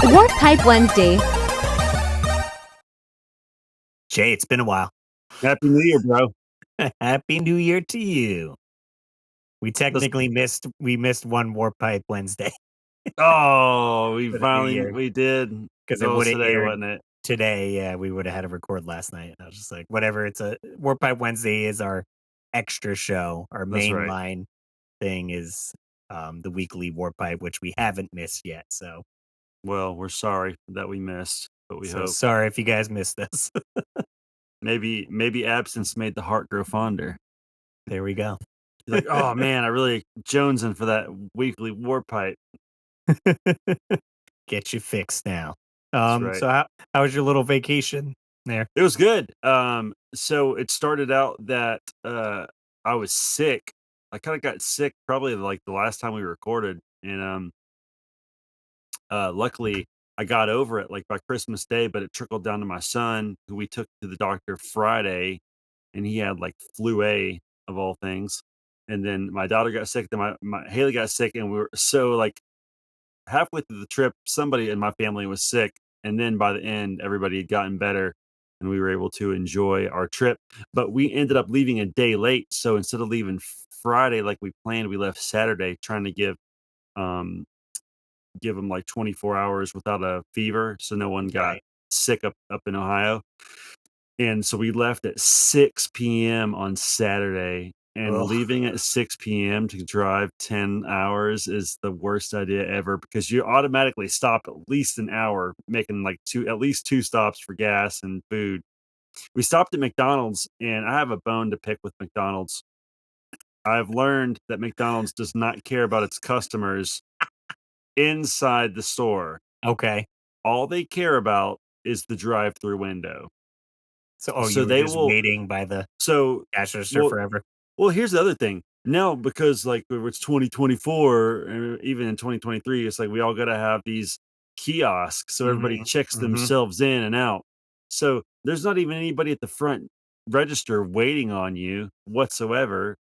Warp Pipe Wednesday. Jay, it's been a while. Happy New Year, bro. Happy New Year to you. We technically missed one Warp Pipe Wednesday Oh, we for the new year we did. because it Oh, would have today, aired wasn't it? today. Yeah, we would have had to record last night. And I was just like, whatever. It's a Warp Pipe Wednesday is our extra show. Our That's right. mainline thing is the weekly Warp Pipe, which we haven't missed yet. So, Well, we're sorry that we missed, but we hope sorry if you guys missed us. maybe absence made the heart grow fonder. There we go. You're like, oh man, I really jonesing for that weekly war pipe. Get you fixed now. That's right. So how was your little vacation there? It was good. So it started out that I was sick. I kind of got sick probably like the last time we recorded, and luckily I got over it like by Christmas Day, but it trickled down to my son, who we took to the doctor Friday, and he had like flu A of all things. And then my daughter got sick, then my Haley got sick, and we were so like halfway through the trip, somebody in my family was sick, and then by the end, everybody had gotten better, and we were able to enjoy our trip. But we ended up leaving a day late, so instead of leaving Friday like we planned, we left Saturday, trying to um give them like 24 hours without a fever, so no one got Right. sick up in Ohio. And so we left at 6 p.m. on Saturday, and Ugh. leaving at 6 p.m. to drive 10 hours is the worst idea ever, because you automatically stop at least an hour, making like at least two stops for gas and food. We stopped at McDonald's, and I have a bone to pick with McDonald's. I've learned that McDonald's does not care about its customers inside the store. Okay. All they care about is the drive-through window. So, So you were they just will waiting by the so cash register well forever? well, here's the other thing. Now, because like it's 2024, and even in 2023, it's like we all gotta have these kiosks so everybody Mhm, checks mhm. themselves in and out. So there's not even anybody at the front register waiting on you whatsoever,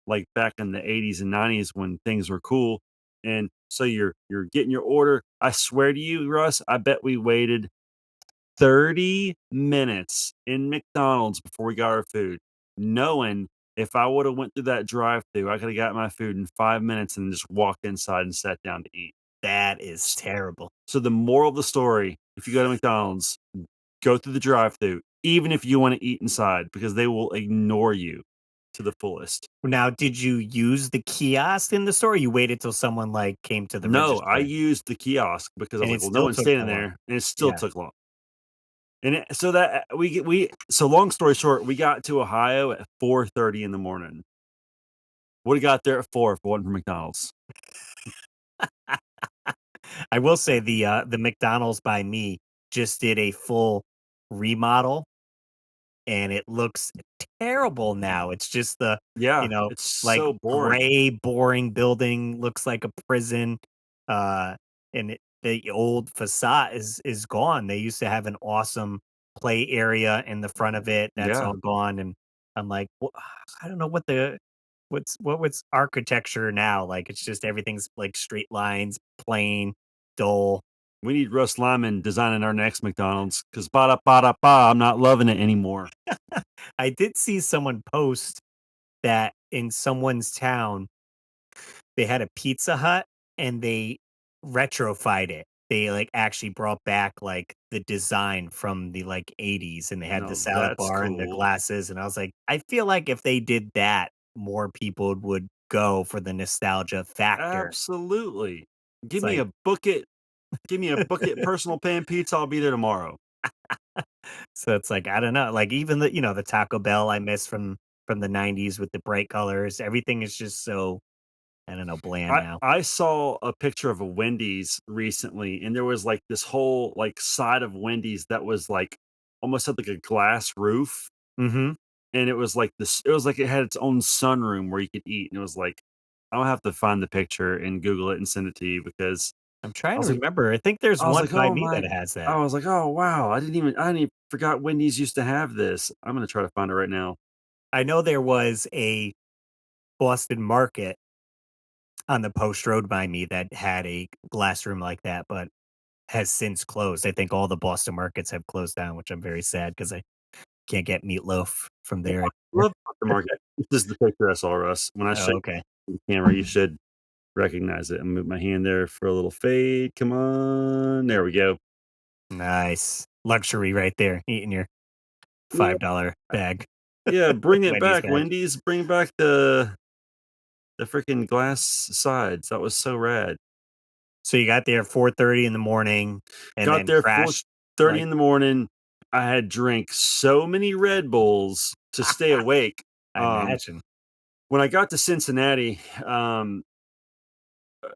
like back in the 80s and 90s when things were cool. And so you're getting your order. I swear to you, Russ, I bet we waited 30 minutes in McDonald's before we got our food, knowing if I would have went through that drive-through, I could have got my food in 5 minutes and just walked inside and sat down to eat. That is terrible. So the moral of the story, if you go to McDonald's, go through the drive-through, even if you want to eat inside, because they will ignore you to the fullest. Now, did you use the kiosk in the store, or you waited till someone, like, came to the No, I register? used the kiosk because I was And like, it well, no still one's took standing long. there, and it still Yeah. took long. And so that so long story short, we got to Ohio at 4:30 in the morning. Would have got there at 4 if it wasn't for McDonald's. I will say the McDonald's by me just did a full remodel, and it looks terrible now. It's just Yeah, it's like, so boring. gray, boring building, looks like a prison, and the old facade is gone. They used to have an awesome play area in the front of it. That's Yeah. all gone, and I'm like, "Wha I don't know what's architecture now." Like, it's just everything's, like, straight lines, plain, dull. We need Russ Lyman designing our next McDonald's, 'cause ba da ba da ba, I'm not loving it anymore. I did see someone post that in someone's town, they had a Pizza Hut and they retrofied it. They, like, actually brought back, like, the design from the, like, '80s, and they had the No, salad that's bar and the cool. glasses, and I was like, I feel like if they did that, more people would go for the nostalgia factor. Absolutely. It's Give me like a bucket give me a bucket personal pan pizza, I'll be there tomorrow. so it's like, I don't know, like, even the Taco Bell I miss from the '90s with the bright colors, everything is just so, I don't know, bland now. I saw a picture of a Wendy's recently, and there was, like, this whole, like, side of Wendy's that was, like, almost had, like, a glass roof, Mhm. and it was like it had its own sunroom where you could eat, and it was like I'll have to find the picture and Google it and send it to you, because I'm I trying to was like remember. I think there's I was one like, by "Oh me that my." has I that. was like, "Oh, wow, I didn't even forgot Wendy's used to have this." I'm gonna try to find it right now. I know there was a Boston Market on the post road by me that had a glass room like that, but has since closed. I think all the Boston markets have closed down, which I'm very sad because I can't get meatloaf from Yeah, there I anymore. love the market. This is the picture I saw, Russ. When I show Oh, you okay. the camera, you should recognize it. I move my hand there for a little fade. Come on. There we go. Nice. Luxury right there, eating your Yeah. $5 bag, Yeah, bring it Wendy's back, bag. Wendy's. Bring back the freaking glass sides. That was so rad. So you got there 4:30 in the morning and Got then there crashed 4:30 like in the morning. I had drank so many Red Bulls to stay awake. I Um, imagine. when I got to Cincinnati,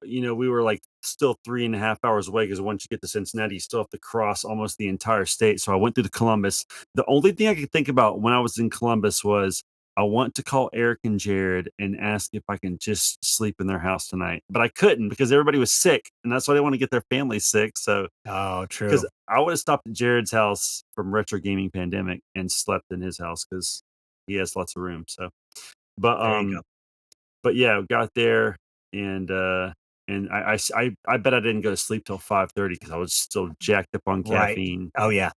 we were like still 3.5 hours away because once you get to Cincinnati, you still have to cross almost the entire state. So I went through the Columbus. The only thing I could think about when I was in Columbus was I want to call Eric and Jared and ask if I can just sleep in their house tonight. But I couldn't because everybody was sick. And that's why they want to get their family sick. So Oh, because true. I would have stopped at Jared's house from Retro Gaming Pandemic and slept in his house because he has lots of room. So but There you go. but yeah, got there and I bet I didn't go to sleep till 5:30 because I was still jacked up on Right. caffeine. Oh, yeah.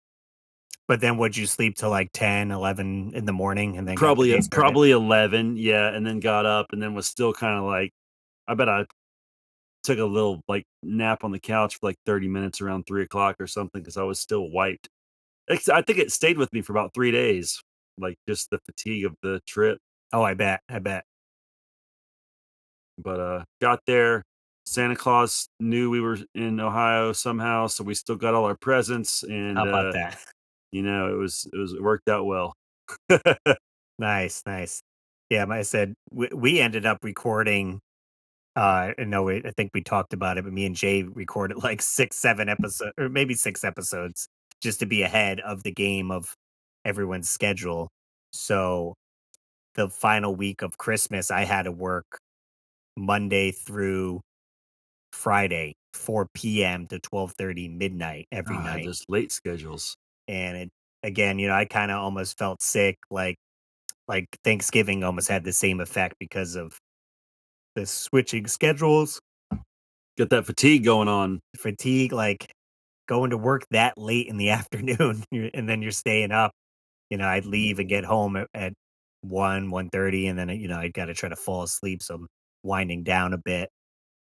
But then would you sleep till like 10, 11 in the morning and then got the Probably day started? probably 11, yeah, and then got up and then was still kinda like I bet I took a little, like, nap on the couch for, like, 30 minutes around 3 o'clock or something because I was still wiped. I think it stayed with me for about 3 days, like, just the fatigue of the trip, Oh, I bet. I bet. but, got there. Santa Claus knew we were in Ohio somehow, so we still got all our presents How and, about that? it worked out well. Nice, nice. Yeah, I said we ended up recording. No, I think we talked about it, but me and Jay recorded like 6, 7 episodes, or maybe 6 episodes, just to be ahead of the game of everyone's schedule. So the final week of Christmas, I had to work Monday through Friday, 4 p.m. to 12:30 midnight every Ah, night, those late schedules. and again, I kind of almost felt sick, like Thanksgiving almost had the same effect because of the switching schedules, Get that fatigue going on. fatigue, like going to work that late in the afternoon and then you're staying up. I'd leave and get home at 1:30, and then, I got to try to fall asleep. So I'm winding down a bit.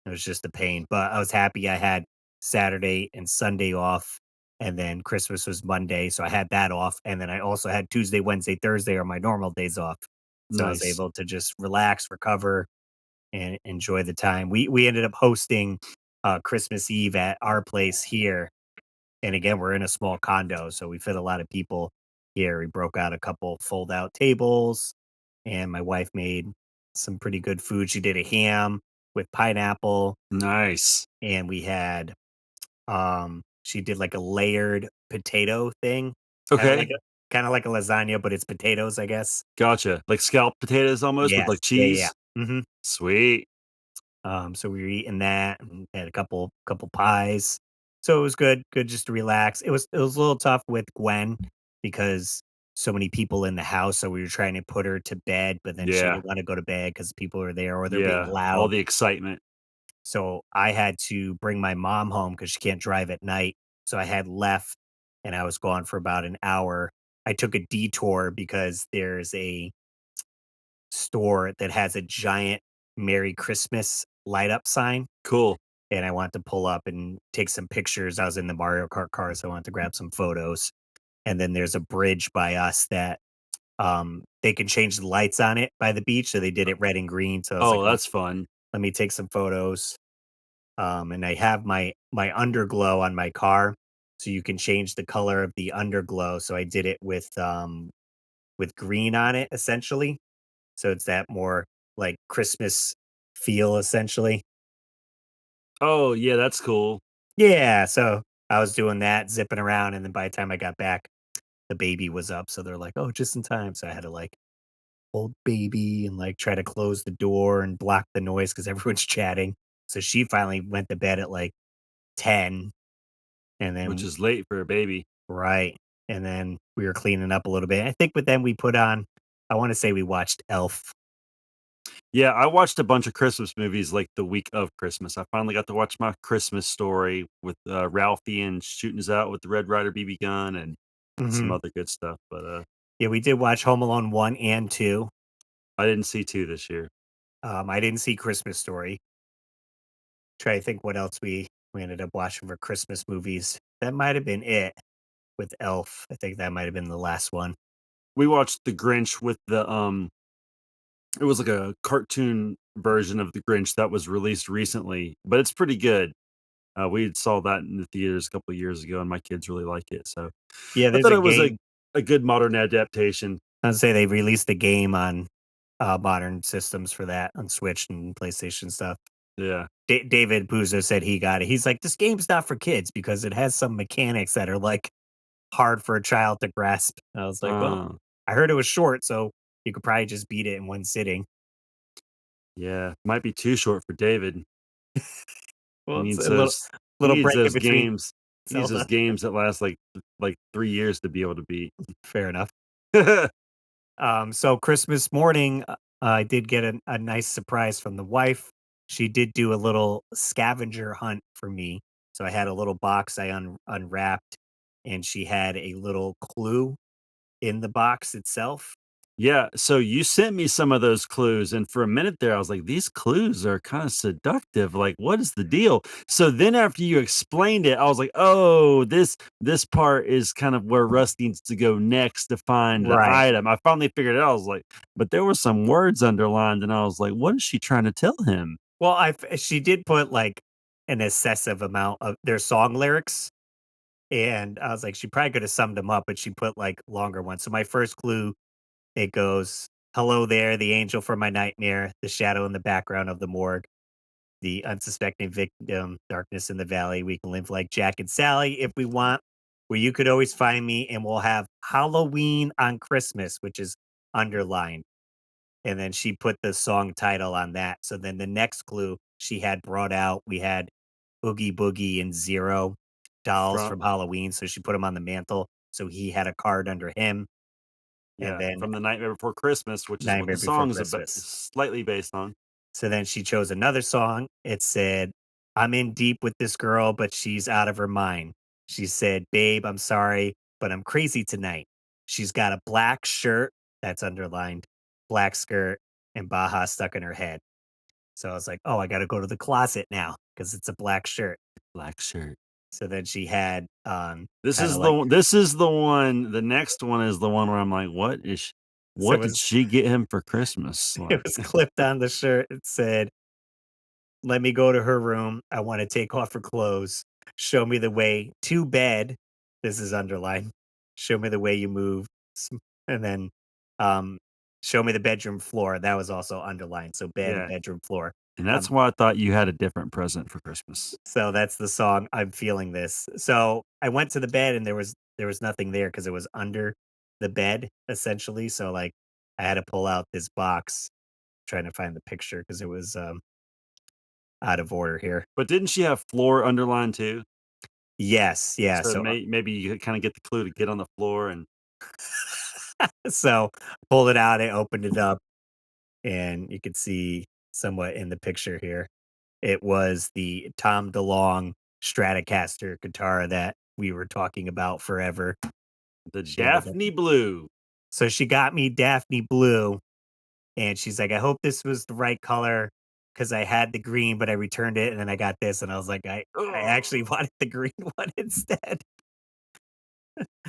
It was just a pain, but I was happy I had Saturday and Sunday off. And then Christmas was Monday. So I had that off. And then I also had Tuesday, Wednesday, Thursday are my normal days off. So I was Nice. able to just relax, recover, and enjoy the time. We ended up hosting Christmas Eve at our place here, and again, we're in a small condo, so we fit a lot of people here. We broke out a couple fold out tables, and my wife made some pretty good food. She did a ham with pineapple, Nice. and we had she did like a layered potato thing, kind of like Okay, a lasagna, but it's potatoes, I guess. gotcha. Like scalloped potatoes almost with, Yes. like, Yeah, yeah. cheese? Yeah. Sweet. So we were eating that and had a couple pies. So it was good just to relax. It was a little tough with Gwen because so many people in the house. So we were trying to put her to bed, but then she Yeah, didn't want to go to bed because people are there or they're being yeah, all loud. the excitement. So I had to bring my mom home because she can't drive at night. So I had left and I was gone for about an hour. I took a detour because there's a store that has a giant Merry Christmas light up sign, Cool. and I wanted to pull up and take some pictures. I was in the Mario Kart car, so I wanted to grab some photos. And then there's a bridge by us that they can change the lights on it by the beach. So they did it red and green. So I was like, Oh, that's fun. let me take some photos. And I have my underglow on my car. So you can change the color of the underglow. So I did it with green on it essentially. So it's that more like Christmas feel essentially. Oh, yeah, that's cool. Yeah, so I was doing that, zipping around, and then by the time I got back, the baby was up. So they're like, "Oh, just in time." So I had to like hold baby and like try to close the door and block the noise because everyone's chatting. So she finally went to bed at like 10, and Which then is late for a baby. right, and then we were cleaning up a little bit. I think, but then we put on. I want to say we watched Elf. Yeah, I watched a bunch of Christmas movies like the week of Christmas. I finally got to watch My Christmas Story with Ralphie and shooting us out with the Red Ryder BB gun and some Mhm. other good stuff. But Yeah, we did watch Home Alone 1 and 2. I didn't see two this year. I didn't see Christmas Story. Try to think what else we ended up watching for Christmas movies. That might have been it with Elf. I think that might have been the last one. We watched The Grinch with the it was like a cartoon version of The Grinch that was released recently, but it's pretty good. We saw that in the theaters a couple of years ago, and my kids really like it. So Yeah, I there's thought a it was game. a good modern adaptation. I'd say they released the game on modern systems for that on Switch and PlayStation stuff. Yeah. David Puzo said he got it. He's like, this game's not for kids because it has some mechanics that are like hard for a child to grasp. I was like, well, Uh, I heard it was short, so you could probably just beat it in one sitting. yeah. Might be too short for David. He Well, it's needs a little those he little needs break in those between games he needs those Zelda. games that last like 3 years to be able to beat. Fair enough. So Christmas morning, I did get a nice surprise from the wife. She did do a little scavenger hunt for me. So I had a little box I unwrapped, and she had a little clue in the box itself. Yeah, so you sent me some of those clues, and for a minute there, I was like, "These clues are kinda seductive, like, what is the deal?" So then after you explained it, I was like, "Oh, this part is kind of where Russ needs to go next to find the Right. item." I finally figured it out, I was like, but there were some words underlined, and I was like, "What is she trying to tell him?" Well, she did put like an excessive amount of their song lyrics, and I was like, she probably could have summed them up, but she put like longer ones. So my first clue, it goes, "Hello there, the angel from my nightmare, the shadow in the background of the morgue, the unsuspecting victim, darkness in the valley. We can live like Jack and Sally if we want, where you could always find me, and we'll have Halloween on Christmas," which is underlined. And then she put the song title on that. So then the next clue she had brought out, we had Oogie Boogie and Zero dolls From from Halloween. So she put them on the mantle. So he had a card under him. And yeah, then from The Nightmare Before Christmas, which is what Nightmare the Before song is Christmas. slightly based on. So then she chose another song. It said, "I'm in deep with this girl, but she's out of her mind." She said, "Babe, I'm sorry, but I'm crazy tonight." She's got a black shirt that's underlined, black skirt, and Baja stuck in her head. So I was like, "Oh, I gotta go to the closet now because it's a black shirt." Black shirt. So then she had, This kinda is the like one this is the one the next one is the one where I'm like, so what did she get him for Christmas?" it Like, was clipped on the shirt. It said, "Let me go to her room. I wanna take off her clothes. Show me the way to bed." This is underlined. "Show me the way you move." And then, um, "Show me the bedroom floor." That was also underlined. So bed and yeah, bedroom floor. and that's Um why I thought you had a different present for Christmas. So that's the song, "I'm Feeling This." So I went to the bed and there was nothing there because it was under the bed essentially. So like I had to pull out this box trying to find the picture because it was out of order here. But didn't she have floor underlined too? Yes, yeah. So So maybe you could kinda get the clue to get on the floor and so pulled it out, I opened it up, and you could see somewhat in the picture here. It was the Tom DeLonge Stratocaster guitar that we were talking about forever. the She ended up Daphne Blue. so she got me Daphne Blue, and she's like, "I hope this was the right color because I had the green, but I returned it, and then I got this." And I was like, I actually Ugh. wanted the green one instead."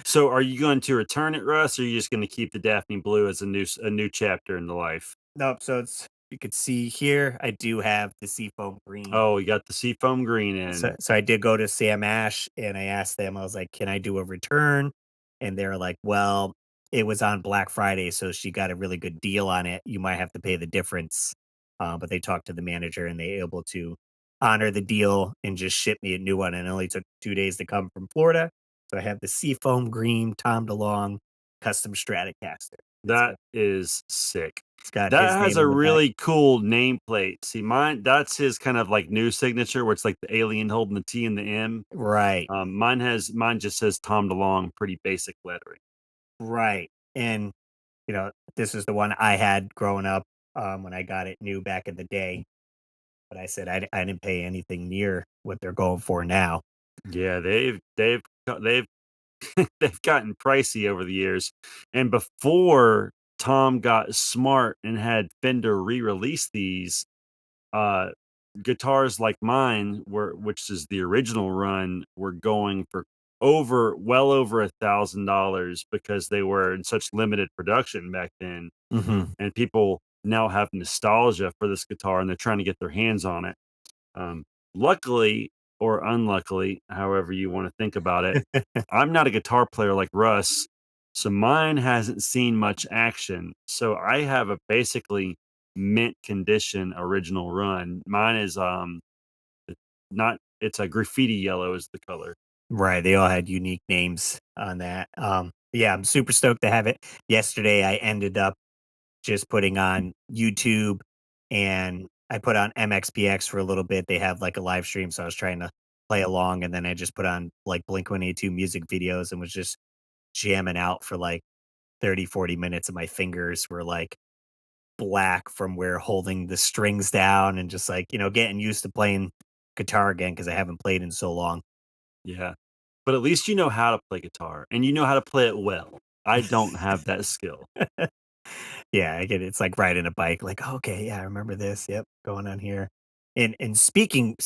So are you going to return it, Russ, or are you just gonna keep the Daphne Blue as a new chapter in the life? Nope, so it's you could see here, I do have the seafoam green. Oh, you got the seafoam green in. So I did go to Sam Ash, and I asked them, I was like, "Can I do a return?" And they're like, "Well, it was on Black Friday, so she got a really good deal on it. You might have to pay the difference." But they talked to the manager, and they able to honor the deal and just ship me a new one, and it only took 2 days to come from Florida. So I have the seafoam green Tom DeLonge custom Stratocaster. That is sick. It's got That his has name a on the back. really cool nameplate. See, mine that's his kind of like new signature where it's like the alien holding the T and the M. Right, Mine just says Tom DeLonge, pretty basic lettering. right, and, this is the one I had growing up. when I got it new back in the day. But I said I didn't pay anything near what they're going for now. Yeah, they've they've gotten pricey over the years, and before Tom got smart and had Fender re-release these, uh, guitars like mine were which is the original run, were going for well over $1,000 because they were in such limited production back then, Mhm. and people now have nostalgia for this guitar, and they're trying to get their hands on it. Um, Luckily or unluckily, however you wanna think about it, I'm not a guitar player like Russ, so mine hasn't seen much action. So I have a basically mint condition original run. Mine is, it not it's a graffiti yellow is the color. Right, they all had unique names on that. Yeah, I'm super stoked to have it. Yesterday, I ended up just putting on YouTube, and I put on MXPX for a little bit. They have, like, a live stream, so I was trying to play along, and then I just put on, like, Blink-182 music videos and was just jamming out for, like, 30, 40 minutes, and my fingers were, like, black from where holding the strings down and just, like, getting used to playing guitar again because I haven't played in so long. Yeah. But at least you know how to play guitar, and you know how to play it well. I don't have that skill. Yeah, I get it. It's like riding a bike, like, "Okay, yeah, I remember this. Yep, going on here." And speaking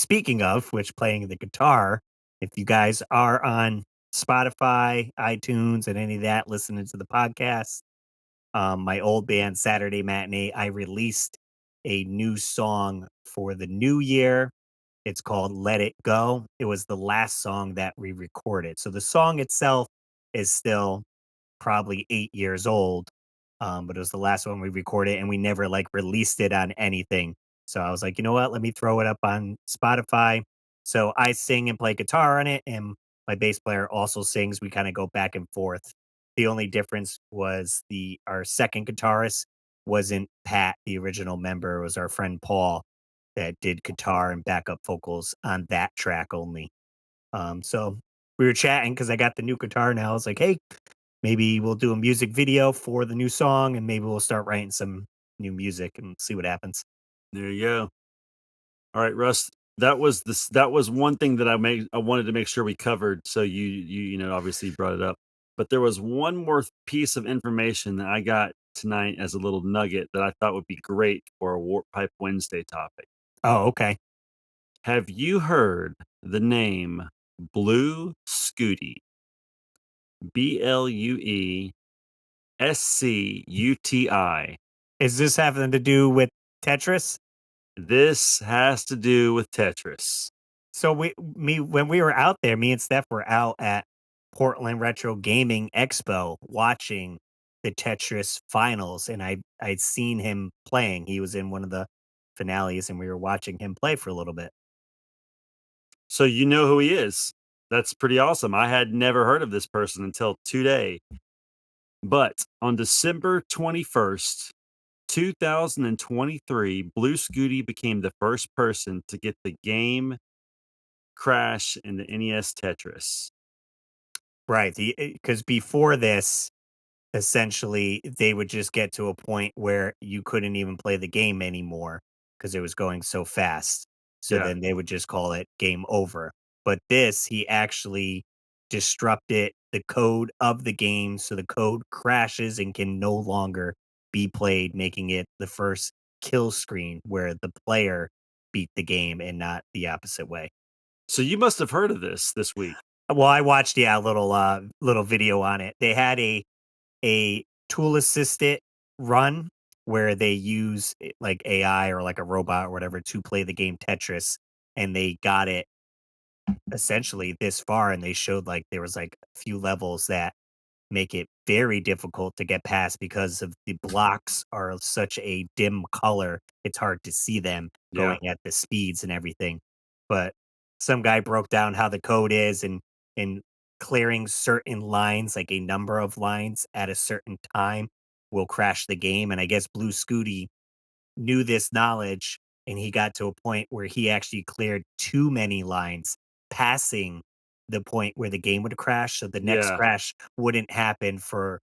of which, playing the guitar, if you guys are on Spotify, iTunes, and any of that, listening to the podcast, my old band, Saturday Matinee, I released a new song for the new year. It's called "Let It Go." It was the last song that we recorded. So the song itself is still probably 8 years old, but it was the last one we recorded, and we never, like, released it on anything. So I was like, "You know what? Let me throw it up on Spotify." So I sing and play guitar on it, and my bass player also sings. We kinda go back and forth. The only difference was the our 2nd guitarist wasn't Pat, the original member. It was our friend Paul that did guitar and backup vocals on that track only. So we were chatting because I got the new guitar now. I was like, "Hey, maybe we'll do a music video for the new song, and maybe we'll start writing some new music and see what happens." There you go. All right, Russ, that was one thing that I wanted to make sure we covered, so obviously brought it up. But there was one more piece of information that I got tonight as a little nugget that I thought would be great for a Warp Pipe Wednesday topic. Oh, okay. Have you heard the name Blue Scooty? BLUESCUTI. Is this having to do with Tetris? This has to do with Tetris. So when we were out there, me and Steph were out at Portland Retro Gaming Expo watching the Tetris finals, and I'd seen him playing. He was in one of the finales, and we were watching him play for a little bit. So you know who he is. That's pretty awesome. I had never heard of this person until today. But on December 21st, 2023, Blue Scooty became the first person to get the game crash in the NES Tetris. Right, because before this, essentially, they would just get to a point where you couldn't even play the game anymore because it was going so fast. So Yeah. then they would just call it game over. But this, he actually disrupted the code of the game, so the code crashes and can no longer be played, making it the first kill screen where the player beat the game and not the opposite way. So you must have heard of this week. Well, I watched, yeah, a little video on it. They had a tool assisted run where they use like AI or like a robot or whatever to play the game Tetris, and they got it essentially this far, and they showed like there was like a few levels that make it very difficult to get past because of the blocks are of such a dim color. It's hard to see them Yeah. going at the speeds and everything. But some guy broke down how the code is and clearing certain lines, like a number of lines at a certain time will crash the game. And I guess Blue Scooty knew this knowledge, and he got to a point where he actually cleared too many lines, passing the point where the game would crash, so the next Yeah. crash wouldn't happen for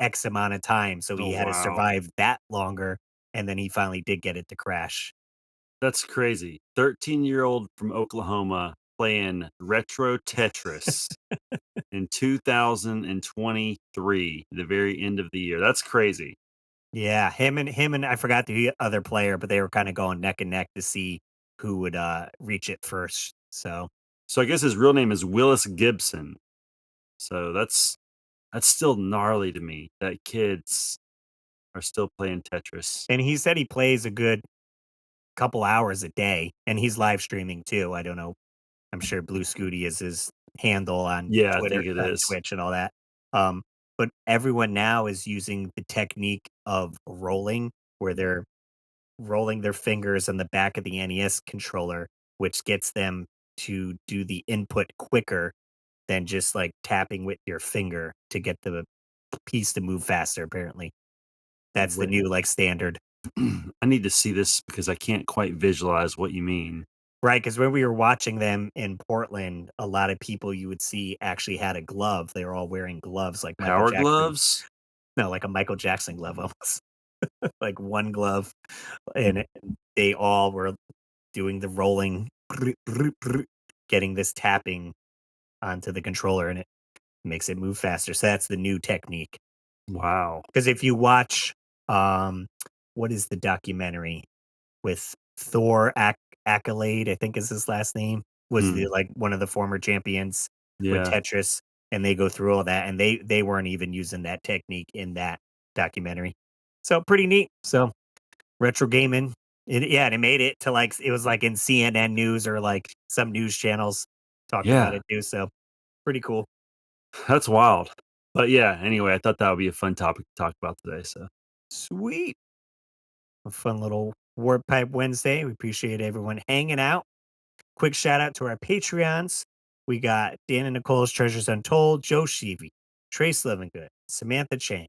X amount of time, so Oh, he had to wow. survive that longer, and then he finally did get it to crash. That's crazy. 13-year-old from Oklahoma playing retro Tetris in 2023, the very end of the year. That's crazy. Yeah, him and I forgot the other player, but they were kinda going neck and neck to see who would, reach it first, so So I guess his real name is Willis Gibson. So that's still gnarly to me that kids are still playing Tetris. and he said he plays a good couple hours a day, and he's live streaming too. I don't know. I'm sure Blue Scooty is his handle on Yeah, I Twitter, think it on is. Twitch and all that. Um, but everyone now is using the technique of rolling, where they're rolling their fingers on the back of the NES controller, which gets them to do the input quicker than just, like, tapping with your finger to get the piece to move faster, apparently. That's the Wait, new, like, standard. I need to see this because I can't quite visualize what you mean. Right, because when we were watching them in Portland, a lot of people you would see actually had a glove. They were all wearing gloves like Michael Power Jackson. gloves? No, like a Michael Jackson glove almost. Like one glove, and they all were doing the rolling, getting this tapping onto the controller, and it makes it move faster. So that's the new technique. Wow. Because if you watch, um, what is the documentary with Thor Accolade, I think is his last name, was Hmm. the like one of the former champions with Yeah, Tetris, and they go through all that, and they weren't even using that technique in that documentary. So pretty neat. So retro gaming, yeah, and it made it to like it was like in CNN news or like some news channels talked about yeah, it too. So pretty cool. that's wild. But yeah, anyway, I thought that would be a fun topic to talk about today. So Sweet. A fun little Warp Pipe Wednesday. We appreciate everyone hanging out. Quick shout out to our Patreons. We got Dan and Nicole's Treasures Untold, Joe Sheevy, Trace Livingood, Samantha Chang,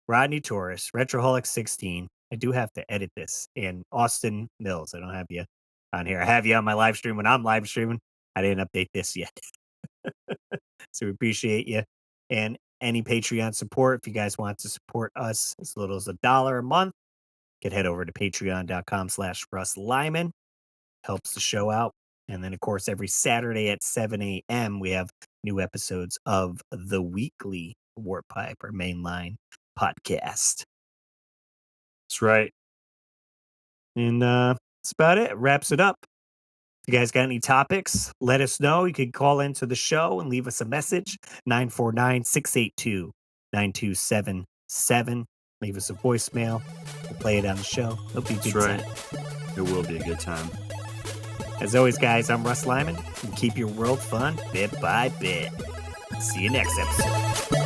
Rodney Torres, Retroholic 16. I do have to edit this. And Austin Mills. I don't have you on here. I have you on my live stream when I'm live streaming. I didn't update this yet. So we appreciate you. And any Patreon support, if you guys want to support us as little as $1 a month, you can head over to patreon.com/Russ Lyman. Helps the show out. And then, of course, every Saturday at 7 a.m., we have new episodes of the weekly Warp Pipe or Mainline podcast. that's right. And that's about it. Wraps it up. If you guys got any topics, let us know. You can call into the show and leave us a message 949-682-9277. Leave us a voicemail. We'll play it on the show. It'll be a That's good time. right. It will be a good time. As always, guys, I'm Russ Lyman. And keep your world fun bit by bit. See you next episode.